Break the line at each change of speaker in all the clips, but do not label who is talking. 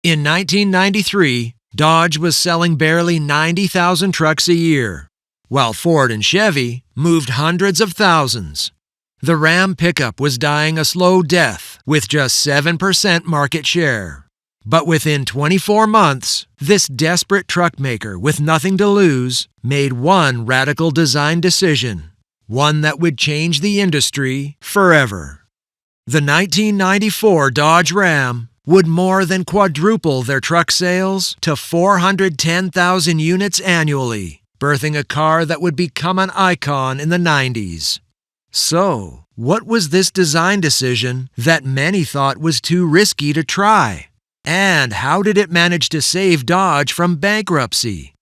In 1993, Dodge was selling barely 90,000 trucks a year, while Ford and Chevy moved hundreds of thousands. The Ram pickup was dying a slow death with just 7% market share. But within 24 months, this desperate truck maker with nothing to lose made one radical design decision, one that would change the industry forever. The 1994 Dodge Ram would more than quadruple their truck sales to 410,000 units annually, birthing a car that would become an icon in the 90s. So, what was this design decision that many thought was too risky to try? And how did it manage to save Dodge from bankruptcy?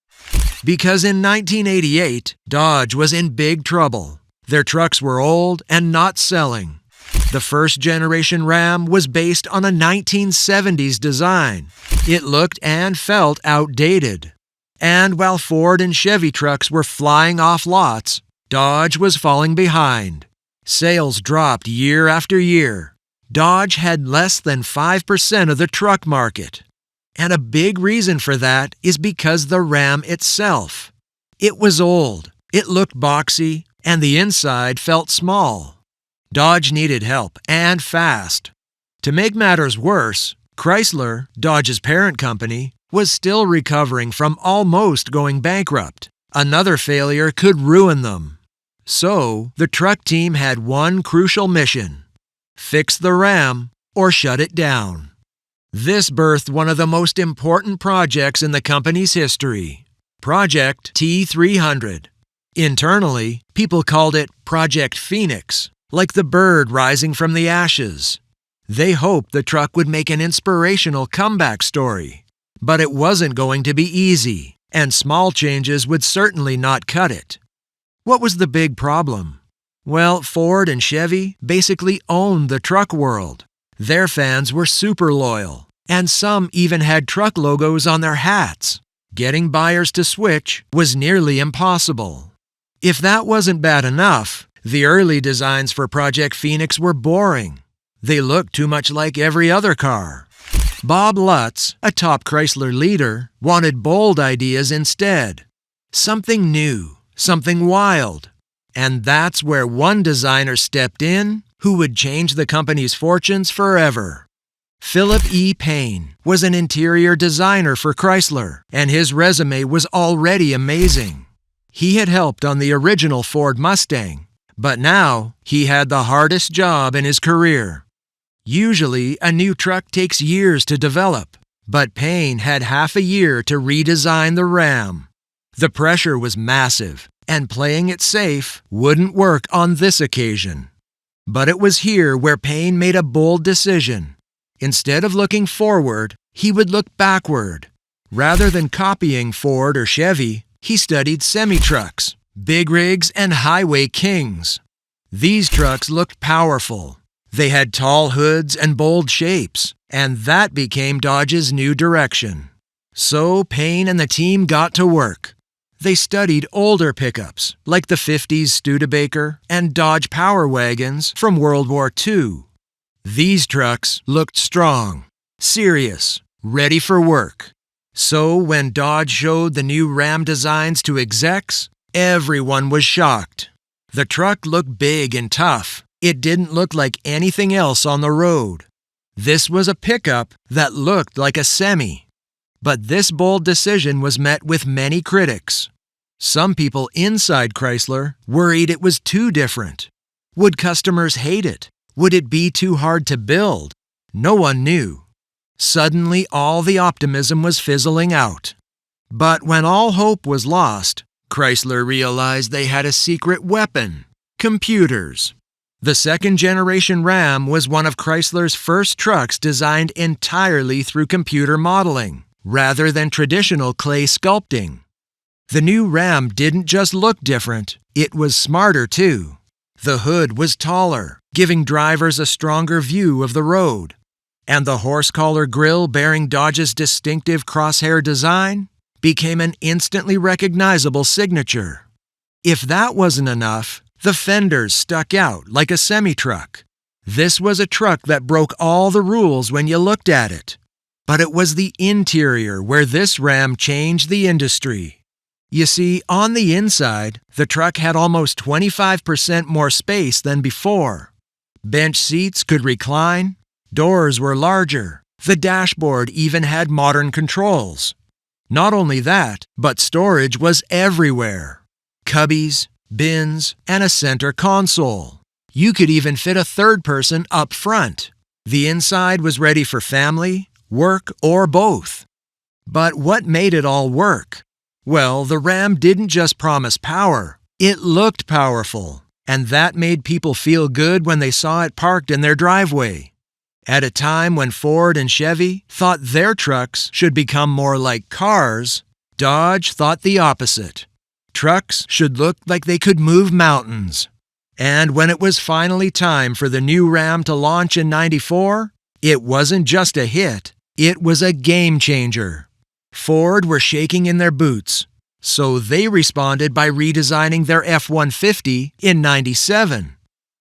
Because in 1988, Dodge was in big trouble. Their trucks were old and not selling. The first generation Ram was based on a 1970s design. It looked and felt outdated. And while Ford and Chevy trucks were flying off lots, Dodge was falling behind. Sales dropped year after year. Dodge had less than 5% of the truck market. And a big reason for that is because the Ram itself. It was old, it looked boxy, and the inside felt small. Dodge needed help, and fast. To make matters worse, Chrysler, Dodge's parent company, was still recovering from almost going bankrupt. Another failure could ruin them. So, the truck team had one crucial mission: fix the Ram or shut it down. This birthed one of the most important projects in the company's history, Project T300. Internally, people called it Project Phoenix, like the bird rising from the ashes. They hoped the truck would make an inspirational comeback story. But it wasn't going to be easy, and small changes would certainly not cut it. What was the big problem? Well, Ford and Chevy basically owned the truck world. Their fans were super loyal, and some even had truck logos on their hats. Getting buyers to switch was nearly impossible. If that wasn't bad enough, the early designs for Project Phoenix were boring. They looked too much like every other car. Bob Lutz, a top Chrysler leader, wanted bold ideas instead. Something new, something wild. And that's where one designer stepped in who would change the company's fortunes forever. Philip E. Payne was an interior designer for Chrysler, and his resume was already amazing. He had helped on the original Ford Mustang, but now he had the hardest job in his career. Usually, a new truck takes years to develop, but Payne had half a year to redesign the Ram. The pressure was massive, and playing it safe wouldn't work on this occasion. But it was here where Payne made a bold decision. Instead of looking forward, he would look backward. Rather than copying Ford or Chevy, he studied semi-trucks, big rigs, and highway kings. These trucks looked powerful. They had tall hoods and bold shapes, and that became Dodge's new direction. So Payne and the team got to work. They studied older pickups, like the 50s Studebaker and Dodge Power Wagons from World War II. These trucks looked strong, serious, ready for work. So when Dodge showed the new Ram designs to execs, everyone was shocked. The truck looked big and tough. It didn't look like anything else on the road. This was a pickup that looked like a semi. But this bold decision was met with many critics. Some people inside Chrysler worried it was too different. Would customers hate it? Would it be too hard to build? No one knew. Suddenly, all the optimism was fizzling out. But when all hope was lost, Chrysler realized they had a secret weapon: computers. The second-generation Ram was one of Chrysler's first trucks designed entirely through computer modeling, rather than traditional clay sculpting. The new Ram didn't just look different, it was smarter too. The hood was taller, giving drivers a stronger view of the road. And the horse-collar grille bearing Dodge's distinctive crosshair design became an instantly recognizable signature. If that wasn't enough, the fenders stuck out like a semi-truck. This was a truck that broke all the rules when you looked at it. But it was the interior where this Ram changed the industry. You see, on the inside, the truck had almost 25% more space than before. Bench seats could recline, doors were larger, the dashboard even had modern controls. Not only that, but storage was everywhere. Cubbies, bins, and a center console. You could even fit a third person up front. The inside was ready for family, work, or both. But what made it all work? Well, the Ram didn't just promise power, it looked powerful, and that made people feel good when they saw it parked in their driveway. At a time when Ford and Chevy thought their trucks should become more like cars, Dodge thought the opposite. Trucks should look like they could move mountains. And when it was finally time for the new Ram to launch in '94, it wasn't just a hit, it was a game changer. Ford were shaking in their boots, so they responded by redesigning their F-150 in '97.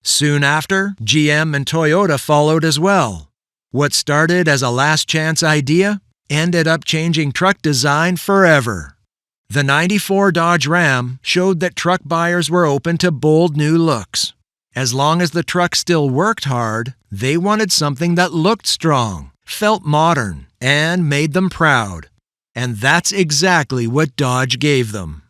Soon after, GM and Toyota followed as well. What started as a last-chance idea ended up changing truck design forever. The '94 Dodge Ram showed that truck buyers were open to bold new looks. As long as the truck still worked hard, they wanted something that looked strong, felt modern, and made them proud. And that's exactly what Dodge gave them.